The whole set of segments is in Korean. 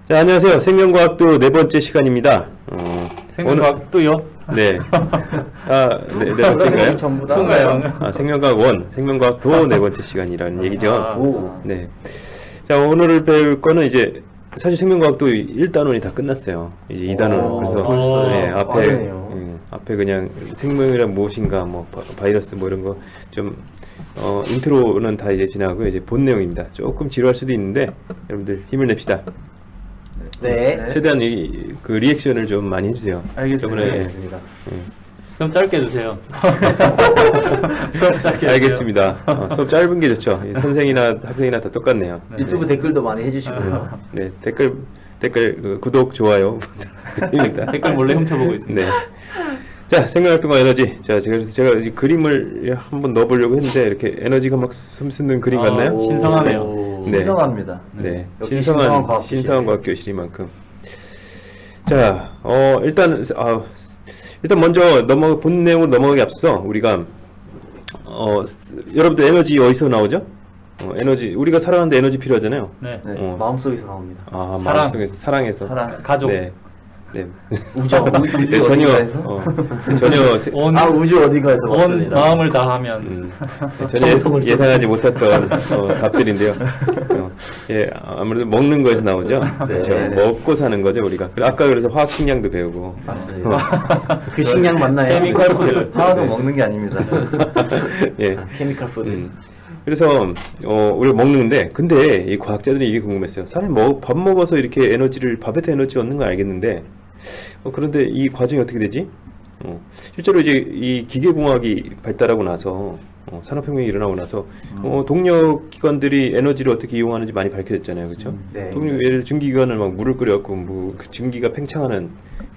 자, 안녕하세요. 생명과학도 네 번째 시간입니다. 생명과학도요? 네. 네 번째인가요? 전부 다. 투인가요? 생명과학 원, 생명과학도 네 번째 시간이라는 얘기죠. 오. 네. 자, 오늘 배울 거는 이제 사실 생명과학도 1단원이 다 끝났어요. 이제 2단원. 그래서 벌써. 네, 빠르네요. 앞에 그냥 생명이란 무엇인가, 뭐 바이러스 뭐 이런 거 좀 인트로는 다 이제 지나고 이제 본 내용입니다. 조금 지루할 수도 있는데 여러분들 힘을 냅시다. 네. 최대한 그 리액션을 좀 많이 해주세요. 알겠습니다. 저번에, 알겠습니다. 좀 짧게 해주세요. 수업 짧게 알겠습니다. 수업 짧은 게 좋죠. 선생이나 학생이나 다 똑같네요. 유튜브 댓글도 많이 해주시고요. 네, 댓글 구독, 좋아요 부탁드립니다. 댓글 몰래 훔쳐보고 있습니다. 네. 자, 생명활동과 에너지. 자, 제가 이 그림을 한번 넣어보려고 했는데 이렇게 에너지가 막 숨는 그림 같나요? 오. 신성하네요. 오, 네. 신성합니다. 네, 역시 신성한 과학교실이만큼. 자, 일단 먼저 본 내용으로 넘어가기 앞서 우리가 여러분들 에너지 어디서 나오죠? 에너지, 우리가 살아가는데 에너지 필요하잖아요. 네. 네, 마음속에서 나옵니다. 아, 사랑. 마음속에서, 사랑해서. 사랑, 가족. 네. 네. 우주 네, 어딘가에서? 전혀 우주 어딘가에서 온 왔습니다. 마음을 다하면 전혀 예상하지 못했던 답들인데요. 아무래도 먹는 거에서 나오죠. 그렇죠. 네. 먹고 사는 거죠, 우리가. 아까 그래서 화학 식량도 배우고. 맞습니다. 그 식량 맞나요? 케미컬 푸드. 하나도 먹는 게 아닙니다. 예. 케미컬 푸드. 그래서 우리가 먹는데, 근데 이 과학자들이 이게 궁금했어요. 사람이 밥 먹어서 이렇게 밥에서 에너지 얻는 건 알겠는데, 그런데 이 과정이 어떻게 되지? 실제로 이제 이 기계공학이 발달하고 나서 산업혁명이 일어나고 나서 동력 기관들이 에너지를 어떻게 이용하는지 많이 밝혀졌잖아요, 그렇죠? 네. 예를 들어 증기기관을 막 물을 끓여갖고 그 증기가 팽창하는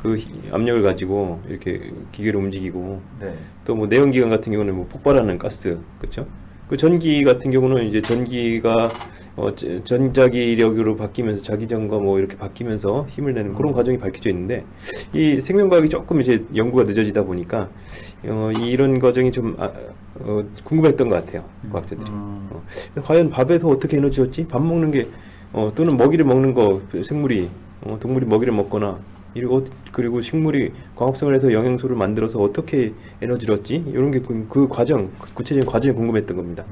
그 압력을 가지고 이렇게 기계를 움직이고, 네. 또 뭐 내연기관 같은 경우는 뭐 폭발하는 가스, 그렇죠? 그 전기 같은 경우는 이제 전기가 전자기력으로 바뀌면서 자기전과 뭐 이렇게 바뀌면서 힘을 내는 그런 과정이 밝혀져 있는데, 이 생명과학이 조금 이제 연구가 늦어지다 보니까 이런 과정이 좀 궁금했던 것 같아요, 과학자들이. 과연 밥에서 어떻게 에너지 얻지? 밥 먹는 게 또는 먹이를 먹는 거, 생물이 동물이 먹이를 먹거나 그리고 식물이 광합성을 해서 영양소를 만들어서 어떻게 에너지를 얻지? 이런 게 그 과정, 구체적인 과정이 궁금했던 겁니다.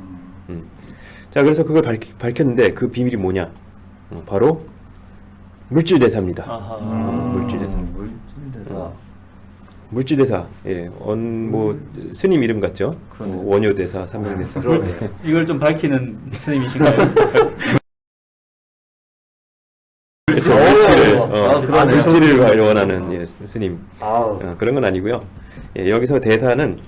자, 그래서 그걸 밝혔는데 그 비밀이 뭐냐? 바로 물질 대사입니다. 물질 대사. 물질대사. 물질 대사. 예, 뭐 스님 이름 같죠? 원효 대사, 삼명 대사. 이걸 좀 밝히는 스님이신가요? 물질을 원하는 스님. 아우. 그런 건 아니고요. 예, 여기서 대사는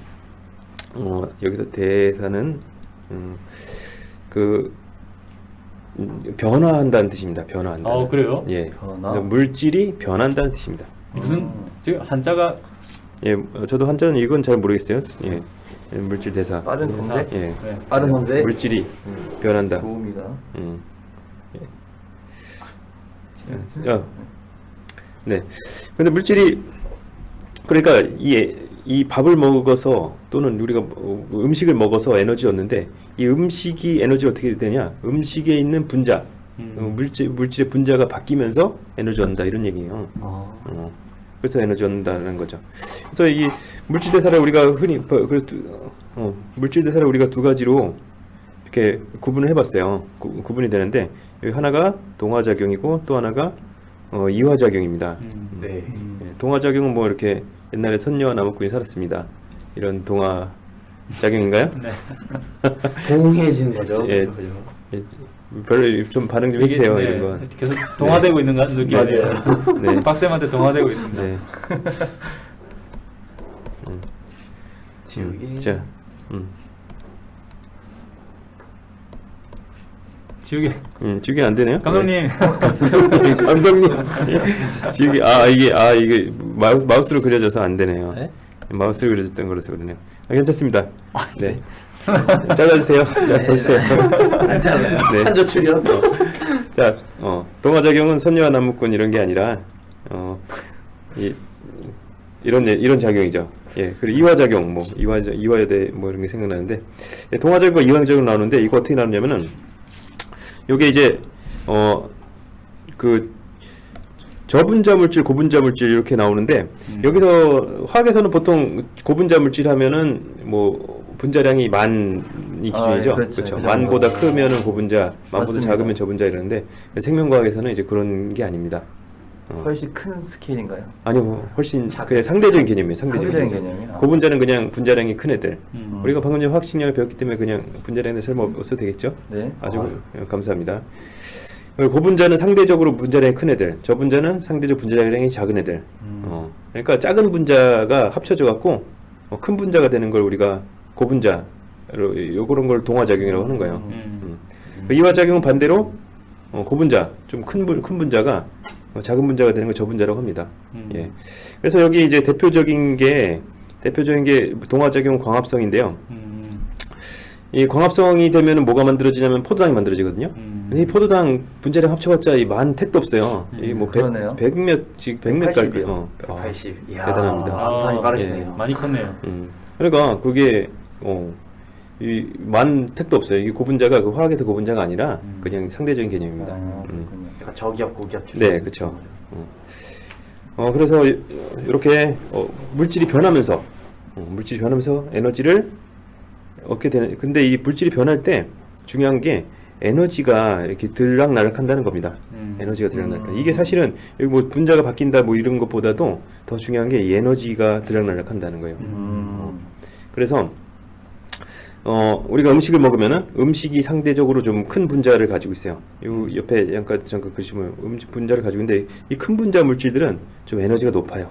변화한다는 뜻입니다. 변화한다. 그래요? 예. 변화? 그래서 물질이 변한다는 뜻입니다. 무슨 지금 한자가 예, 저도 한자는 이건 잘 모르겠어요. 예. 물질 대사. 빠른 건데? 예. 네. 빠른 건데? 물질이 변한다. 도움이다. 네. 근데 물질이, 그러니까 이 밥을 먹어서 또는 우리가 음식을 먹어서 에너지 얻는데, 이 음식이 에너지 어떻게 되냐? 음식에 있는 분자, 물질의 분자가 바뀌면서 에너지 얻는다, 이런 얘기예요. 그래서 에너지 얻는다는 거죠. 그래서 이 물질 대사를 우리가 흔히 물질 대사를 우리가 두 가지로 이렇게 구분을 해봤어요. 구분이 되는데, 여기 하나가 동화작용이고 또 하나가 이화작용입니다. 네. 동화작용은 뭐 이렇게 옛날에 선녀와 나무꾼이 살았습니다, 이런 동화작용인가요? 네. 동해지는 거죠. 예. 그죠? 예, 별로 좀 반응 좀 해주세요. 네, 이런 거. 계속 동화되고 있는 것 같은 느낌이에요. 맞아요. 네. 박쌤한테 동화되고 있습니다. 네. 지우개. 자, 지우개. 지우개 안 되네요. 감독님. 감독님. 지우개, 이게 마우스로 그려져서 안 되네요. 네? 마우스로 그려졌던 거라서 그러네요. 괜찮습니다. 네. 잘라주세요. 자, 보세요. 괜찮아요. 네. 찬조 출연. 자, 동화작용은 선녀와 나무꾼 이런 게 아니라, 이런 작용이죠. 예, 그리고 이화작용, 뭐, 이화여대 뭐 이런 게 생각나는데, 예, 동화작용과 이화작용 나오는데, 이거 어떻게 나오냐면은, 요게 이제, 저분자 물질, 고분자 물질 이렇게 나오는데 여기서 화학에서는 보통 고분자 물질 하면은 뭐 분자량이 만이 기준이죠. 예, 그렇죠. 그렇죠. 그 만보다 정도. 크면은 고분자, 만보다 맞습니다. 작으면 저분자 이러는데 생명과학에서는 이제 그런 게 아닙니다. 훨씬 큰 스케일인가요? 아니요, 훨씬 작은 그냥 상대적인 개념이에요. 상대적인 상대적인 개념. 개념이요? 고분자는 그냥 분자량이 큰 애들. 음. 우리가 방금 전에 화학식량을 배웠기 때문에 그냥 분자량에 설마 없어도 되겠죠? 네. 아주 감사합니다. 고분자는 상대적으로 분자량이 큰 애들, 저분자는 상대적 분자량이 작은 애들. 그러니까 작은 분자가 합쳐져 갖고 큰 분자가 되는 걸 우리가 고분자로 요런 걸 동화작용이라고 하는 거예요. 이화작용은 반대로 고분자, 좀 큰 분자가 작은 분자가 되는 걸 저분자라고 합니다. 예. 그래서 여기 이제 대표적인 게 동화작용 광합성인데요. 이 광합성이 되면은 뭐가 만들어지냐면 포도당이 만들어지거든요. 근데 이 포도당 분자량 합쳐봤자 이 만 택도 없어요. 이 뭐 그러네요. 100몇 갈, 180. 이야, 대단합니다. 암산이 빠르시네요. 많이 컸네요. 그러니까 그게 이 만 택도 없어요. 이 고분자가 그 화학에서 고분자가 아니라 그냥 상대적인 개념입니다. 그렇군요. 약간 저기압, 고기압. 네, 그렇죠. 그래서 이렇게 물질이 변하면서 에너지를 얻게 되는. 근데 이 물질이 변할 때 중요한 게 에너지가 이렇게 들락날락한다는 겁니다. 에너지가 들락날락. 이게 사실은 여기 뭐 분자가 바뀐다 뭐 이런 것보다도 더 중요한 게 이 에너지가 들락날락한다는 거예요. 그래서 우리가 음식을 먹으면은 음식이 상대적으로 좀 큰 분자를 가지고 있어요. 요 옆에 잠깐 보시면 음식 분자를 가지고 있는데 이 큰 분자 물질들은 좀 에너지가 높아요.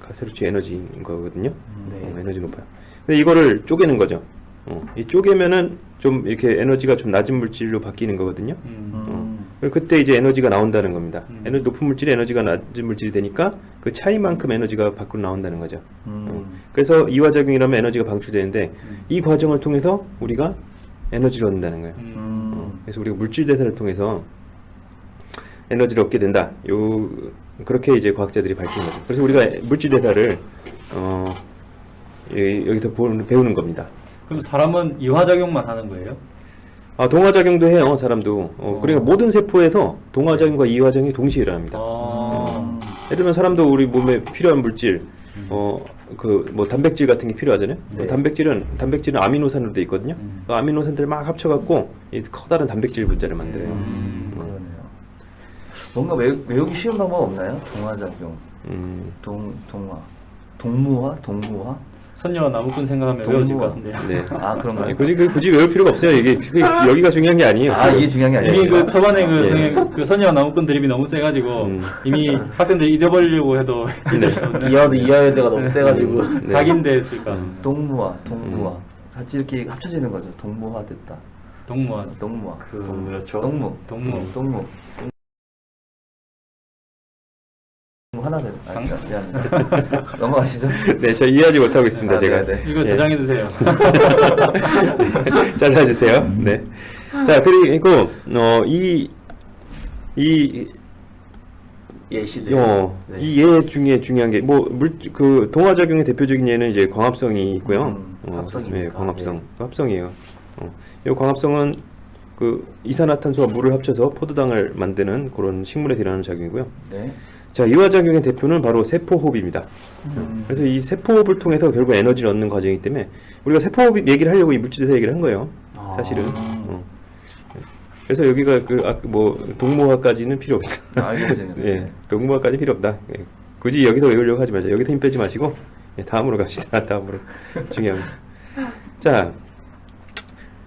가세로치 에너지인 거거든요. 네. 에너지 높아요. 근데 이거를 쪼개는 거죠. 이 쪼개면은 좀 이렇게 에너지가 좀 낮은 물질로 바뀌는 거거든요. 그때 이제 에너지가 나온다는 겁니다. 에너지 높은 물질이 에너지가 낮은 물질이 되니까 그 차이만큼 에너지가 밖으로 나온다는 거죠. 그래서 이화작용이라면 에너지가 방출되는데 이 과정을 통해서 우리가 에너지를 얻는다는 거예요. 그래서 우리가 물질 대사를 통해서 에너지를 얻게 된다. 그렇게 이제 과학자들이 밝힌 거죠. 그래서 우리가 물질 대사를 여기서 배우는 겁니다. 그럼 사람은 이화작용만 하는 거예요? 동화작용도 해요, 사람도. 그러니까 모든 세포에서 동화작용과 이화작용이 동시에 일어납니다. 예를 들면 사람도 우리 몸에 필요한 물질, 뭐 단백질 같은 게 필요하잖아요. 네. 단백질은 아미노산으로 돼 있거든요. 그 아미노산들을 막 합쳐갖고 이 커다란 단백질 분자를 만들어요. 그러네요. 뭔가 외우기 쉬운 방법 없나요? 동화작용, 동무화, 동무화. 선녀와 나무꾼 생각하면 외워질 것 같은데요. 네. 그런가요? 굳이 외울 필요가 없어요. 이게 여기가 중요한 게 아니에요. 지금. 이게 중요한 게 아니에요. 이미 그 초반에 예. 그 선녀와 나무꾼 드립이 너무 세가지고 이미 학생들이 잊어버리려고 해도 잊을 수 없는 이하여대가 너무 세가지고. 네. 각인데 했을까. 동무화. 같이 이렇게 합쳐지는 거죠. 동무화 됐다. 동무와 동무화. 그렇죠. 동무. 하나 더. 미안합니다. 넘어가시죠. 네, 저 이해하지 못하고 있습니다. 제가. 네. 이거 예. 저장해 두세요. 잘라주세요. 네. 자, 그리고 예시들. 네. 이 예 중에 중요한 게 그 동화작용의 대표적인 예는 이제 광합성이 있고요. 합성입니까? 네, 광합성. 합성이에요. 이 광합성은 그 이산화탄소와 물을 합쳐서 포도당을 만드는 그런 식물에 일어나는 작용이고요. 네. 자, 이화작용의 대표는 바로 세포호흡입니다. 그래서 이 세포호흡을 통해서 결국 에너지를 얻는 과정이기 때문에 우리가 세포호흡 얘기를 하려고 이 물질대사 얘기를 한 거예요. 사실은. 그래서 여기가 동무화까지는 필요 없다. 알겠습니다. 예, 동무화까지 필요 없다. 예, 굳이 여기서 외우려고 하지 말자. 여기서 힘 빼지 마시고 다음으로 갑시다. 다음으로 중요합니다. 자,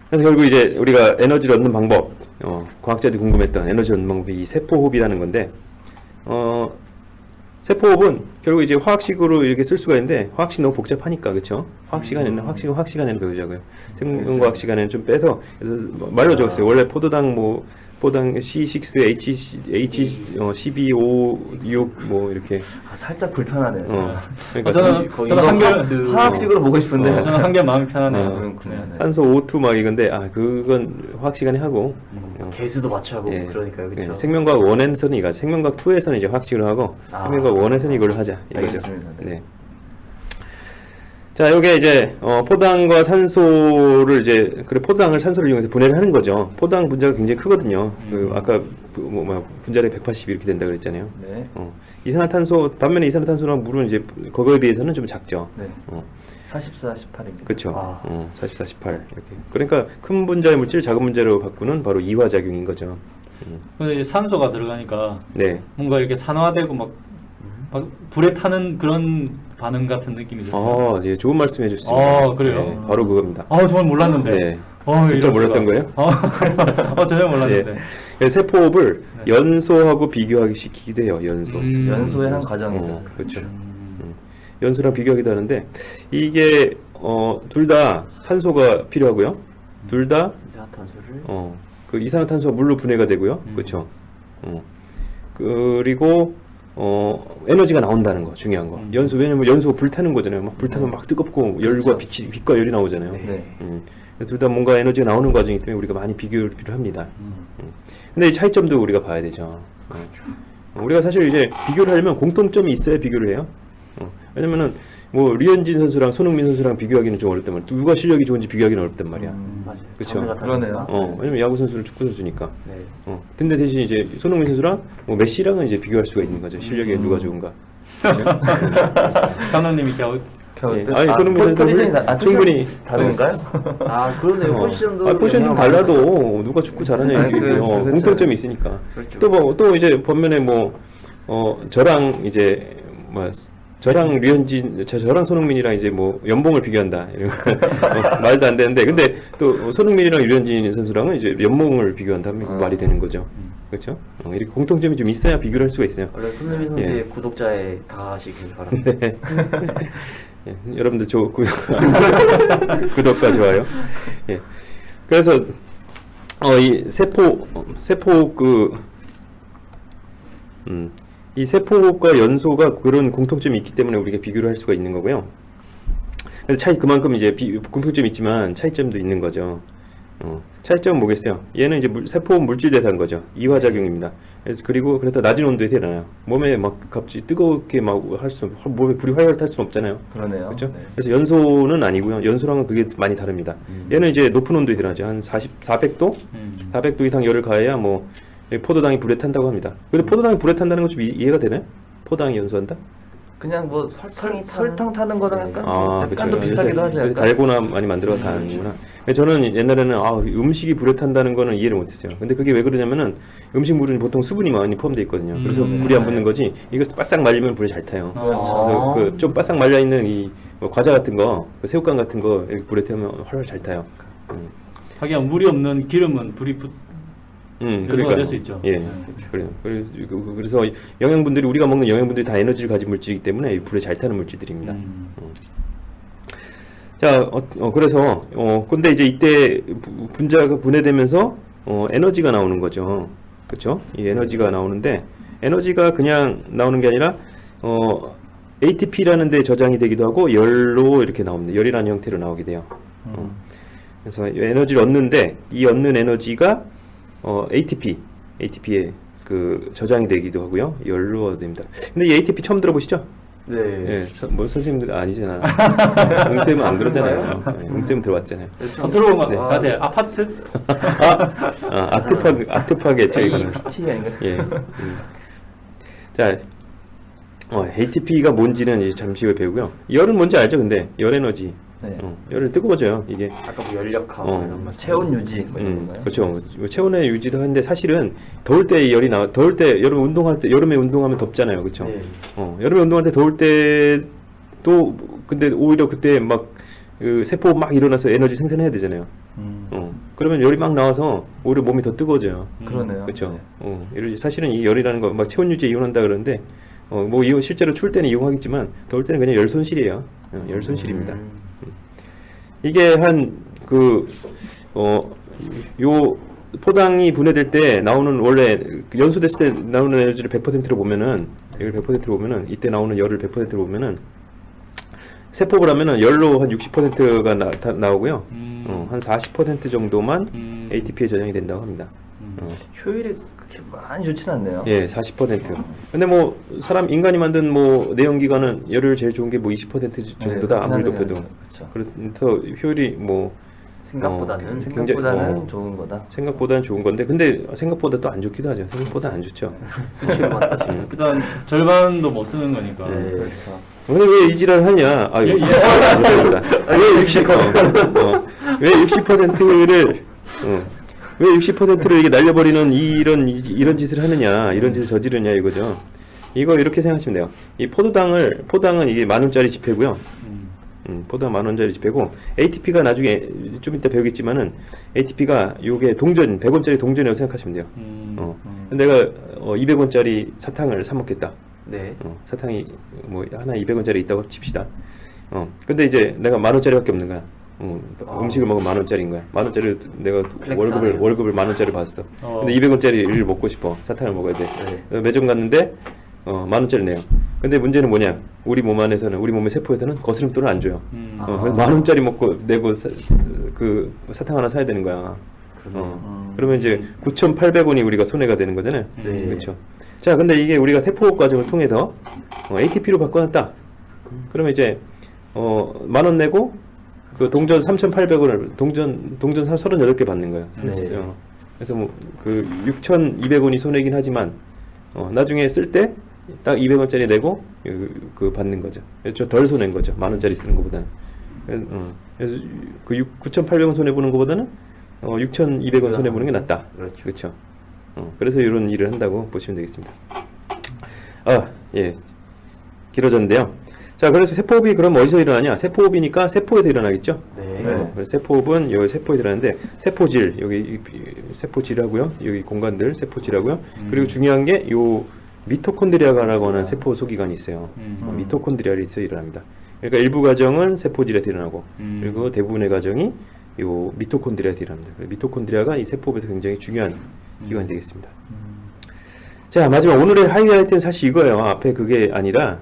그래서 결국 이제 우리가 에너지를 얻는 방법, 과학자들이 궁금했던 에너지 얻는 방법이 이 세포호흡이라는 건데. 세포호흡은 결국 이제 화학식으로 이렇게 쓸 수가 있는데 화학식 너무 복잡하니까 그렇죠? 화학 시간에는 화학 시간에는 배우자고요. 생명과학 시간에는 좀 빼서 그래서 말로 적었어요. 원래 포도당 C6, H12O6 뭐 이렇게 살짝 불편하네요. 그러니까 저는 화학식으로 보고 싶은데. 저는 한결 마음이 편하네요. 그렇군요. 네. 산소 O2 막 이건데 그건 화학 시간에 하고 개수도 맞춰하고 예. 그러니까요, 그렇죠. 생명과학 1에서는 이거 생명과학 2에서는 이제 화학식으로 하고 생명과학 1에서는 이걸 하자 이거죠. 알겠습니다. 네. 네. 자, 요게 이제 포당과 산소를 이제 포당을 산소를 이용해서 분해를 하는 거죠. 포당 분자가 굉장히 크거든요. 그 아까 분자량이 180 이렇게 된다 그랬잖아요. 네. 이산화탄소 반면에 이산화탄소랑 물은 이제 그거에 비해서는 좀 작죠. 네. 44, 18입니다. 그렇죠. 아. 44, 18 이렇게. 그러니까 큰 분자의 물질을 작은 분자로 바꾸는 바로 이화 작용인 거죠. 근데 산소가 들어가니까 네. 뭔가 이렇게 산화되고 막 불에 타는 그런 반응 같은 느낌이 들어요. 예, 좋은 말씀 해주셨습니다. 그래요? 네, 바로 그겁니다. 정말 몰랐는데. 네. 이럴 진짜 몰랐던 수가. 거예요? 전혀 몰랐는데. 예. 세포호흡을 네. 연소하고 비교하기 시키기도 해요. 연소. 연소의 한 과정이죠. 그렇죠. 연소랑 비교하기도 하는데 이게 둘 다 산소가 필요하고요. 둘 다 이산화탄소를 그 이산화탄소가 물로 분해가 되고요. 그렇죠. 그리고 에너지가 나온다는 거 중요한 거. 연소 왜냐면 연소가 불타는 거잖아요. 막 불타면 막 뜨겁고 열과 빛과 열이 나오잖아요. 네. 둘 다 뭔가 에너지가 나오는 과정이기 때문에 우리가 많이 비교를 필요합니다. 근데 이 차이점도 우리가 봐야 되죠. 우리가 사실 이제 비교를 하려면 공통점이 있어야 비교를 해요. 왜냐면은 뭐 류현진 선수랑 손흥민 선수랑 비교하기는 좀 어렵단 말이야. 누가 실력이 좋은지 비교하기는 어렵단 말이야. 맞아요. 그쵸? 그러네요. 왜냐면 야구 선수는 축구 선수니까. 네. 근데 대신 이제 손흥민 선수랑 뭐 메시랑은 이제 비교할 수가 있는 거죠. 실력이 누가 좋은가. 감독님이 겨우 예. 아니 손흥민 선수는 충분히 다른가요? 그러네요. 포지션도 포지션은 달라도 누가 축구 잘하냐 아니, 이게 그렇죠. 공통점이 있으니까. 그렇죠. 또 이제 반면에 저랑 이제 저랑 류현진, 저랑 손흥민이랑 이제 연봉을 비교한다 이런 거 말도 안 되는데, 근데 또 손흥민이랑 류현진 선수랑은 이제 연봉을 비교한다 하면 말이 되는 거죠. 그렇죠? 이렇게 공통점이 좀 있어야 비교를 할 수가 있어요. 원래 손흥민 선수의 구독자에 다가가시길 바랍니다. 네. 예, 여러분들 구독과 좋아요. 예. 그래서 이 세포 이 세포과 연소가 그런 공통점이 있기 때문에 우리가 비교를 할 수가 있는 거고요. 그래서 그만큼 이제 공통점이 있지만 차이점도 있는 거죠. 차이점은 뭐겠어요? 얘는 이제 세포 물질 대사인 거죠. 이화작용입니다. 그래서 낮은 온도에 태어나요. 몸에 막 갑자기 뜨겁게 막 몸에 불이 활활 탈 수는 없잖아요. 그러네요. 그렇죠? 네. 그래서 연소는 아니고요. 연소랑은 그게 많이 다릅니다. 얘는 이제 높은 온도에 태어나죠. 한 400도? 400도 이상 열을 가해야 포도당이 불에 탄다고 합니다. 근데 포도당이 불에 탄다는 건 좀 이해가 되나요? 포도당이 연소한다? 그냥 설탕 타는 거랑 약간 그렇죠. 약간도 비슷하기도 하죠. 약간. 달고나 많이 만들어서 하는구나. 저는 옛날에는 음식이 불에 탄다는 거는 이해를 못했어요. 근데 그게 왜 그러냐면은 음식물은 보통 수분이 많이 포함되어 있거든요. 그래서 불이 안 붙는 거지. 이거 바싹 말리면 불이 잘 타요. 그래서 좀 바싹 말려 있는 이 과자 같은 거, 새우깡 같은 거 이렇게 불에 태우면 훨씬 잘 타요. 하긴 물이 없는 기름은 불이 그러니까 될 수 있죠. 예, 그래요. 그래서 영양분들이 우리가 먹는 영양분들이 다 에너지를 가진 물질이기 때문에 이 불에 잘 타는 물질들입니다. 자, 그래서 근데 이제 이때 분자가 분해되면서 에너지가 나오는 거죠. 그렇죠? 이 에너지가 나오는데 에너지가 그냥 나오는 게 아니라 ATP라는 데 저장이 되기도 하고 열로 이렇게 나옵니다. 열이라는 형태로 나오게 돼요. 그래서 에너지를 얻는데 이 얻는 에너지가 ATP에 저장이 되기도 하고요. 열로 됩니다. 근데 이 ATP 처음 들어보시죠? 네. 예, 선생님들 아니잖아. 응쌤은 안 그러잖아요. 응쌤은 들어봤잖아요. 들어본 것 네. 같아요. 아파트? 아트파겠죠, 이거는. APT 아닌가? 예. 자, ATP가 뭔지는 이제 잠시 후에 배우고요. 열은 뭔지 알죠, 근데? 열 에너지. 네. 열을 뜨거워져요, 이게. 아까 연력하고 이런 말. 체온 유지 이런 건가요? 그렇죠. 체온의 유지도 하는데 사실은 더울 때 더울 때 여름 운동할 때 여름에 운동하면 덥잖아요, 그렇죠? 네. 여름에 운동할 때 더울 때도 근데 오히려 그때 막 세포 막 일어나서 에너지 생산해야 되잖아요. 그러면 열이 막 나와서 오히려 몸이 더 뜨거워져요. 그러네요. 그렇죠. 사실은 이 열이라는 거 막 체온 유지에 이용한다 그러는데 실제로 추울 때는 이용하겠지만 더울 때는 그냥 열 손실이에요. 열 손실입니다. 이게 요 포당이 분해될 때 나오는 원래 연소됐을 때 나오는 에너지를 100%로 보면은 이걸 100%로 보면은 이때 나오는 열을 100%로 보면은 세포를 하면은 열로 한 60%가 나오고요. 한 40% 정도만 ATP에 저장이 된다고 합니다. 효율이 그렇게 많이 좋진 않네요. 예, 40%. 근데 뭐 사람 인간이 만든 뭐 내연기관은 열을 제일 좋은 게 뭐 20% 정도다 아무리 높여도. 그렇죠. 그래서 효율이 뭐 생각보다는 생각보다는 좋은 거다. 생각보다는 좋은 건데 근데 생각보다 또 안 좋기도 하죠. 생각보다 안 좋죠. 수치로만 따지면 일단 절반도 못 쓰는 거니까. 네. 그렇죠. 근데 왜 이 지랄 하냐? 아, 예, 예. 왜 60%왜 60%를 왜 60%를 이게 날려버리는 이런 짓을 하느냐? 이런 짓을 저지르냐 이거죠. 이거 이렇게 생각하시면 돼요. 이 포도당은 이게 10,000원짜리 지폐고요. 포도당 10,000원짜리 지폐고 ATP가 나중에 좀 이따 배우겠지만은 ATP가 요게 동전 100원짜리 동전이라고 생각하시면 돼요. 내가 200원짜리 사탕을 사 먹겠다. 네. 사탕이 뭐 하나 200원짜리 있다고 칩시다. 근데 이제 내가 10,000원짜리밖에 없는 거야. 음식을 먹으면 10,000원짜리인 거야. 10,000원짜리 내가 플렉스하네요. 월급을 10,000원짜리 받았어. 근데 200원짜리를 먹고 싶어. 사탕을 먹어야 돼. 네. 매점 갔는데 10,000원짜리 내요. 근데 문제는 뭐냐? 우리 몸 안에서는 우리 몸의 세포에서는 거스름돈을 안 줘요. 그래서 10,000원짜리 먹고 내고 그 사탕 하나 사야 되는 거야. 그러면 이제 9,800원이 우리가 손해가 되는 거잖아요. 네. 그렇죠. 자, 근데 이게 우리가 태포 과정을 통해서 ATP로 바꿔놨다. 그러면 이제 10,000원 내고 그 동전 3,800원을 동전 38개 받는 거예요. 네. 그래서 뭐 그 6,200원이 손해긴 하지만 나중에 쓸 때 딱 200원짜리 내고 그 받는 거죠. 그래서 덜 손해인 거죠. 10,000원짜리 쓰는 것보다는. 그래서 그 9,800원 손해 보는 것보다는 6,200원 손해 보는 게 낫다. 그렇죠. 그래서 이런 일을 한다고 보시면 되겠습니다. 예. 길어졌는데요. 자, 그래서 세포호흡이 그럼 어디서 일어나냐? 세포호흡이니까 세포에서 일어나겠죠? 네. 그래서 세포호흡은 여기 세포에 들어가는데 세포질, 여기 세포질하고요. 여기 공간들 세포질하고요. 그리고 중요한 게 요 미토콘드리아라고 하는 세포 소기관이 있어요. 미토콘드리아에서 일어납니다. 그러니까 일부 과정은 세포질에서 일어나고 그리고 대부분의 과정이 요 미토콘드리아에서 일어납니다. 미토콘드리아가 이 세포에서 굉장히 중요한 기관이 되겠습니다. 자, 마지막 오늘의 하이라이트는 사실 이거예요. 앞에 그게 아니라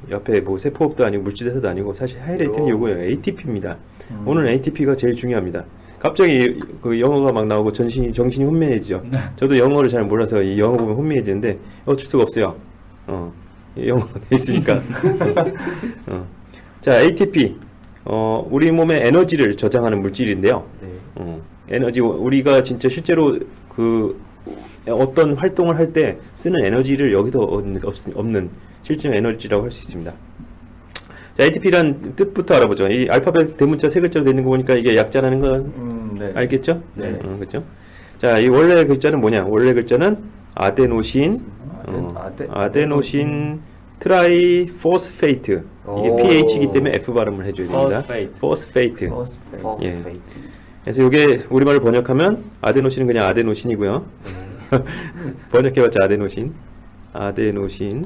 옆에 뭐 세포호흡도 아니고 물질대사도 아니고 사실 하이라이트는 이거예요. ATP입니다. 오늘 ATP가 제일 중요합니다. 갑자기 그 영어가 막 나오고 정신이 혼미해지죠. 저도 영어를 잘 몰라서 이 영어 보면 혼미해지는데 어쩔 수가 없어요. 영어가 돼 있으니까. 자, ATP 우리 몸의 에너지를 저장하는 물질인데요. 네. 에너지 우리가 진짜 실제로 그 어떤 활동을 할 때 쓰는 에너지를 여기서 없는 실질적 에너지라고 할 수 있습니다. 자, ATP란 뜻부터 알아보죠. 이 알파벳 대문자 세 글자로 되는 거 보니까 이게 약자라는 건 네. 알겠죠? 네. 그렇죠. 자, 이 원래 글자는 뭐냐? 원래 글자는 아데노신, 아데노신 트라이포스페이트. 이게 오. PH이기 때문에 F 발음을 해줘야 됩니다. 포스페이트. 포스페이트. 예. 포스페이트. 그래서 이게 우리말로 번역하면 아데노신은 그냥 아데노신이고요. 번역해봤자 아데노신.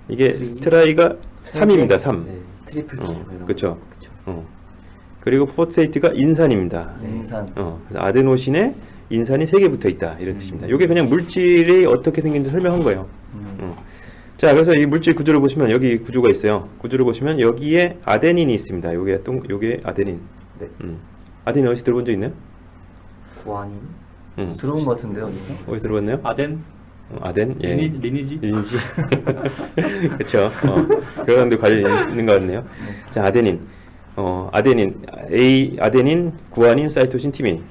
이게 스트라이가 3입니다. 3. 네. 트리플 키. 그렇죠. 그리고 포스페이트가 인산입니다. 인산. 그래서 아데노신에 인산이 3개 붙어 있다 이런 뜻입니다. 이게 그냥 물질이 어떻게 생긴지 설명한 거예요. 자, 그래서 이 물질 구조를 보시면 여기 구조가 있어요. 구조를 보시면 여기에 아데닌이 있습니다. 요게 아데닌. 네. 아데닌 어디서 들어본 적 있나요? 구아닌. 들어온 것 같은데요, 어디서? 어디서 들어봤나요? 아덴? 아덴? 예. 리니지? 리니지. 그렇죠. 그런 사람들 관련 있는 것 같네요. 자, 아데닌. 아데닌, 구아닌, 사이토신, 티민.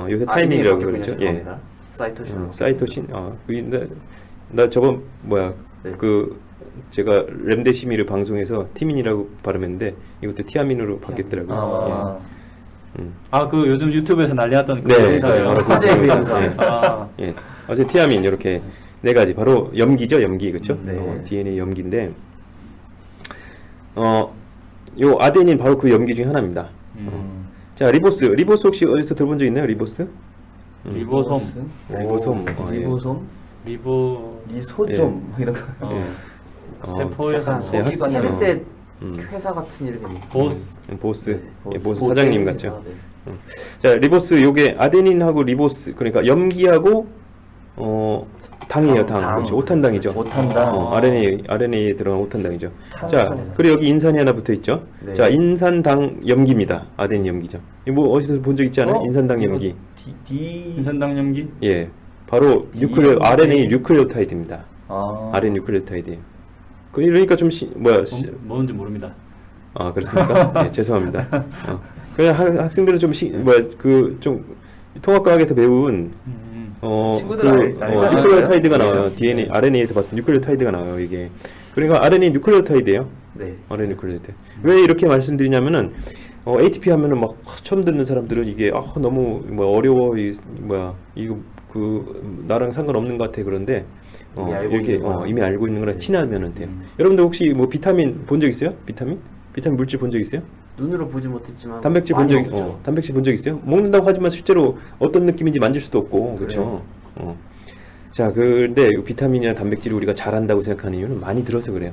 요새 타이밍이라고 그러죠. 예. 사이토신. 사이토신. 나 저번 네. 제가 렘데시미르 방송에서 티민이라고 발음했는데 이것도 티아민으로 바뀌었더라고요. 그 요즘 유튜브에서 난리났던 그 네, 영상이요? 바로 화제의 그 영상. 영상. 예. 어제 티아민 이렇게 네 가지 바로 염기죠, 염기 그렇죠? 네. DNA 염기인데 요 아데닌 바로 그 염기 중에 하나입니다. 자, 리보스 혹시 어디서 들어본 적 있나요, 리보스? 리보솜. 리보솜. 리보솜? 리소좀 이런 거. 세포에서 약간 네, 소기관 헤드셋 음. 회사 같은 이름이. 보스. 보스. 네, 예, 보스. 보스 사장님 같죠? 아, 네. 자, 리보스 요게 아데닌하고 리보스 그러니까 염기하고 당이에요, 당. 그렇죠. 오탄당이죠. 오탄당. RNA에 들어간 오탄당이죠. 자, 그리고 여기 인산이 하나 붙어 있죠. 네. 자, 인산당 염기입니다. 아데닌 염기죠. 이거 뭐 어디서 본 적 있지 않아요? 인산당 염기. D 인산당 염기? 예. 바로 뉴클레오 RNA 뉴클레오타이드입니다. 아. RNA 뉴클레오타이드. 그러니까 좀 뭔지 모릅니다. 아 그렇습니까? 네, 죄송합니다. 그냥 학생들은 좀 통합과학에서 배운 친구들 알잖아요. 뉴클레오타이드가 네. 나와요. DNA, RNA에서 봤던 뉴클레오타이드가 나와요. 이게 그러니까 RNA 뉴클레오타이드예요. 네. RNA 뉴클레오타이드. 왜 이렇게 말씀드리냐면은 ATP 하면은 막 처음 듣는 사람들은 이게 너무 어려워 이거 나랑 상관없는 것 같아 그런데 이미 알고 이렇게 있는 거야. 이미 알고 있는 거랑 친하면은 돼요. 여러분들 혹시 뭐 비타민 본 적 있어요? 비타민 물질 본 적 있어요? 눈으로 보지 못했지만 단백질 많이 본 적 먹죠. 단백질 본 적 있어요? 먹는다고 하지만 실제로 어떤 느낌인지 만질 수도 없고 그렇죠. 자, 근데 비타민이나 단백질을 우리가 잘한다고 생각하는 이유는 많이 들어서 그래요.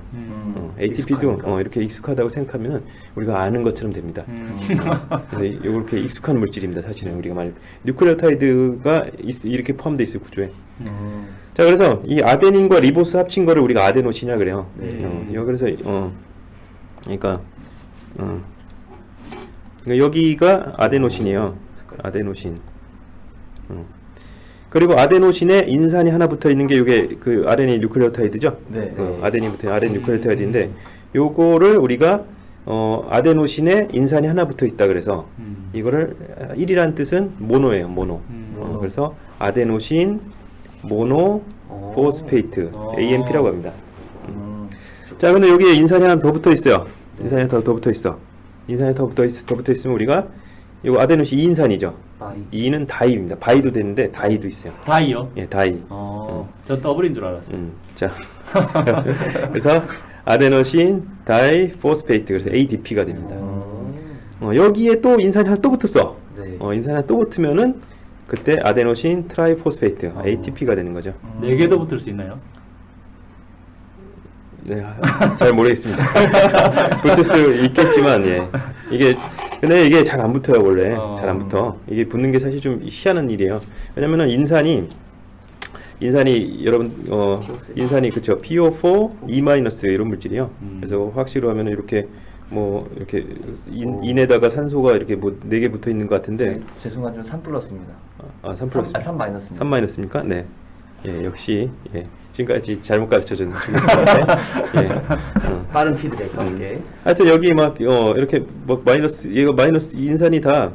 ATP도 익숙하니까. 이렇게 익숙하다고 생각하면 우리가 아는 것처럼 됩니다. 근데 이렇게 익숙한 물질입니다. 사실은 우리가 뉴클레오타이드가 이렇게 포함되어 있어요 구조에. 자, 그래서 이 아데닌과 리보스 합친 거를 우리가 아데노신이라 그래요. 그래서 그러니까 여기가 아데노신이에요. 아데노신. 그리고 아데노신에 인산이 하나 붙어 있는 게 이게 그 RNA 뉴클레오타이드죠. 네. 아데닌 붙어 있는 RNA 뉴클레오타이드인데 요거를 우리가 아데노신에 인산이 하나 붙어 있다 그래서 이거를 1이라는 뜻은 모노예요. 모노. 그래서 아데노신 모노 포스페이트 AMP라고 합니다. 자, 근데 여기에 인산이 하나 더 붙어 있어요. 인산이 하나 더 붙어 있어. 인산이 더 붙어 있으면 우리가 이거 아데노신 2인산이죠. 바이. 2는 다이입니다. 바이도 되는데 다이도 있어요. 다이요? 예, 다이. 저 더블인 줄 알았어요. 자, 그래서 아데노신 다이 포스페이트 그래서 ADP가 됩니다. 여기에 또 인산이 하나 또 붙었어. 네. 인산이 하나 또 붙으면은 그때 아데노신 트라이포스페이트 ATP가 되는 거죠. 4개도 붙을 수 있나요? 네, 잘 모르겠습니다. 붙을 수 있겠지만, 근데 이게 잘 안 붙어요, 원래. 잘 안 붙어. 이게 붙는 게 사실 좀 희한한 일이에요. 왜냐면은 인산이 여러분, 인산이 그쵸. PO4, E- 이런 물질이요. 그래서 화학식으로 하면은 이렇게 이렇게 인에다가 산소가 이렇게 4개 붙어 있는 것 같은데. 죄송하지만 3 플러스입니다. 3 플러스. 3 마이너스입니다. 3 마이너스입니까? 네. 역시, 지금까지 잘못 가르쳐준 주겠습니다. 빠른 피드백 함께. 하여튼 여기 이렇게 마이너스 얘가 마이너스 인산이 다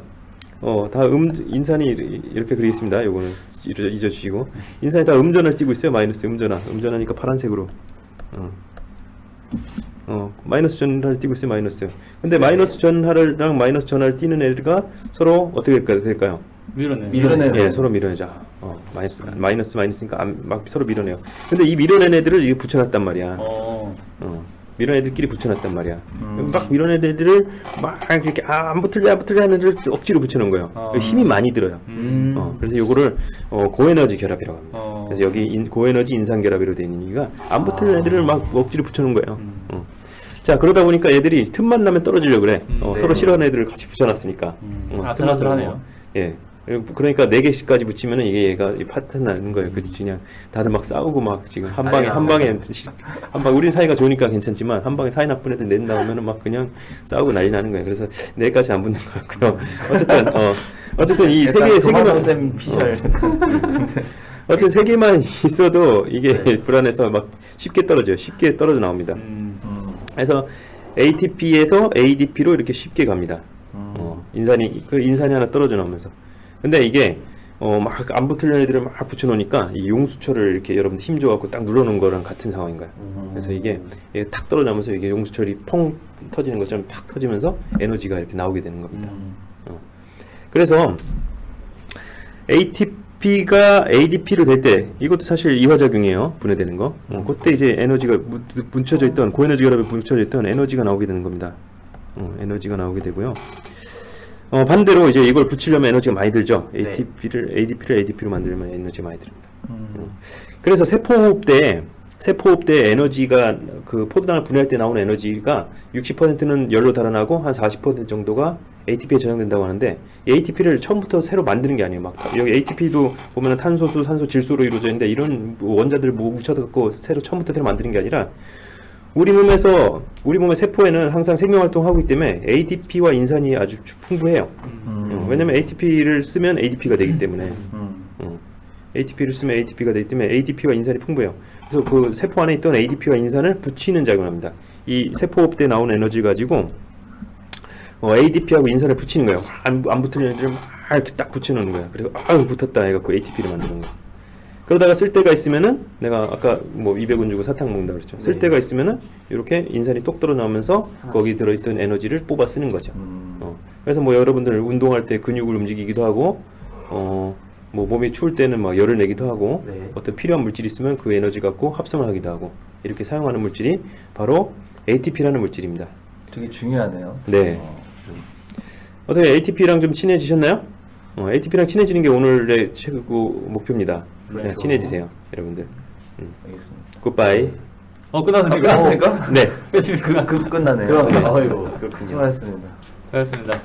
인산이 이렇게 그려 있습니다. 요거는 잊어주시고 인산이 다 음전을 띠고 있어요. 마이너스 음전하니까 파란색으로 마이너스 전하를 띠고 있어요. 마이너스. 근데 마이너스 전하랑 마이너스 전하를 띠는 애가 서로 어떻게 될까요? 밀어내요. 예, 서로 밀어내자. 마이너스니까 막 서로 밀어내요. 근데 이 밀어낸 애들을 이게 붙여놨단 말이야. 밀어낸 애들끼리 붙여놨단 말이야. 막 밀어낸 애들을 막 이렇게 안 붙을래 하는 애들을 억지로 붙여놓은 거예요. 힘이 많이 들어요. 그래서 요거를 고에너지 결합이라고 합니다. 그래서 여기 고에너지 인산 결합으로 되어 있는 이유가 안 붙을 애들을 막 억지로 붙여놓은 거예요. 자, 그러다 보니까 애들이 틈만 나면 떨어지려고 그래. 서로 싫어하는 애들을 같이 붙여놨으니까. 아슬아슬하네요. 예. 그러니까 4개씩까지 붙이면은 이게 얘가 파트너 나는 거예요. 그치? 그냥 다들 막 싸우고 막 지금 한 방에 우린 사이가 좋으니까 괜찮지만 한 방에 사이 나쁜 애들 낸 나오면은 막 그냥 싸우고 난리 나는 거예요. 그래서 4개까지 안 붙는 것 같고요. 어쨌든 이 세 개만 어쨌든 3개만 있어도 이게 불안해서 막 쉽게 떨어져 나옵니다. 그래서 ATP에서 ADP로 이렇게 쉽게 갑니다. 인산이 하나 떨어져 나오면서. 근데 이게 막 안 붙으려는 애들을 막 붙여놓으니까 이 용수철을 이렇게 여러분들 힘 줘갖고 딱 눌러놓은 거랑 같은 상황인 거예요. 그래서 이게 탁 떨어지면서 이게 용수철이 펑 터지는 것처럼 팍 터지면서 에너지가 이렇게 나오게 되는 겁니다. 그래서 ATP가 ADP로 될 때 이것도 사실 이화작용이에요. 분해되는 거. 그때 이제 에너지가 뭉쳐져 있던 고에너지 결합에 뭉쳐져 있던 에너지가 나오게 되는 겁니다. 에너지가 나오게 되고요. 반대로 이제 이걸 붙이려면 에너지가 많이 들죠. ADP를 ADP로 만들면 에너지가 많이 듭니다. 그래서 세포호흡 때 에너지가 그 포도당을 분해할 때 나오는 에너지가 60%는 열로 달아나고 한 40% 정도가 ATP에 저장된다고 하는데 이 ATP를 처음부터 새로 만드는 게 아니에요. 막 여기 ATP도 보면은 탄소수, 산소, 질소로 이루어져 있는데 이런 원자들을 뭉쳐갖고 처음부터 새로 만드는 게 아니라 우리 몸의 세포에는 항상 생명활동하고 있기 때문에 ADP와 인산이 아주 풍부해요. 왜냐면 ATP를 쓰면 ADP가 되기 때문에. ATP를 쓰면 ATP가 되기 때문에 ADP와 인산이 풍부해요. 그래서 그 세포 안에 있던 ADP와 인산을 붙이는 작용을 합니다. 이 세포업 때 나온 에너지 가지고 ADP하고 인산을 붙이는 거예요. 안 붙는 애들을 막 이렇게 딱 붙여놓는 거야. 그리고 붙었다 해갖고 ATP를 만드는 거야. 그러다가 쓸 때가 있으면은 내가 아까 뭐 200원 주고 사탕 먹는다 그랬죠. 쓸 네. 때가 있으면은 이렇게 인산이 똑 떨어 나오면서 거기 들어있던 에너지를 뽑아 쓰는 거죠. 그래서 뭐 여러분들 운동할 때 근육을 움직이기도 하고 뭐 몸이 추울 때는 막 열을 내기도 하고 네. 어떤 필요한 물질이 있으면 그 에너지 갖고 합성을 하기도 하고 이렇게 사용하는 물질이 바로 ATP라는 물질입니다. 되게 중요하네요. 네. 어떻게 ATP랑 좀 친해지셨나요? ATP랑 친해지는 게 오늘의 최고 목표입니다. 네, 그렇죠. 친해지세요, 여러분들. 알겠습니다. 굿바이. 끝났습니까? 끝났습니까? 네. 끝입니까? 끝나네요. 그럼 네. 아이고 수고하셨습니다. 끝났습니다.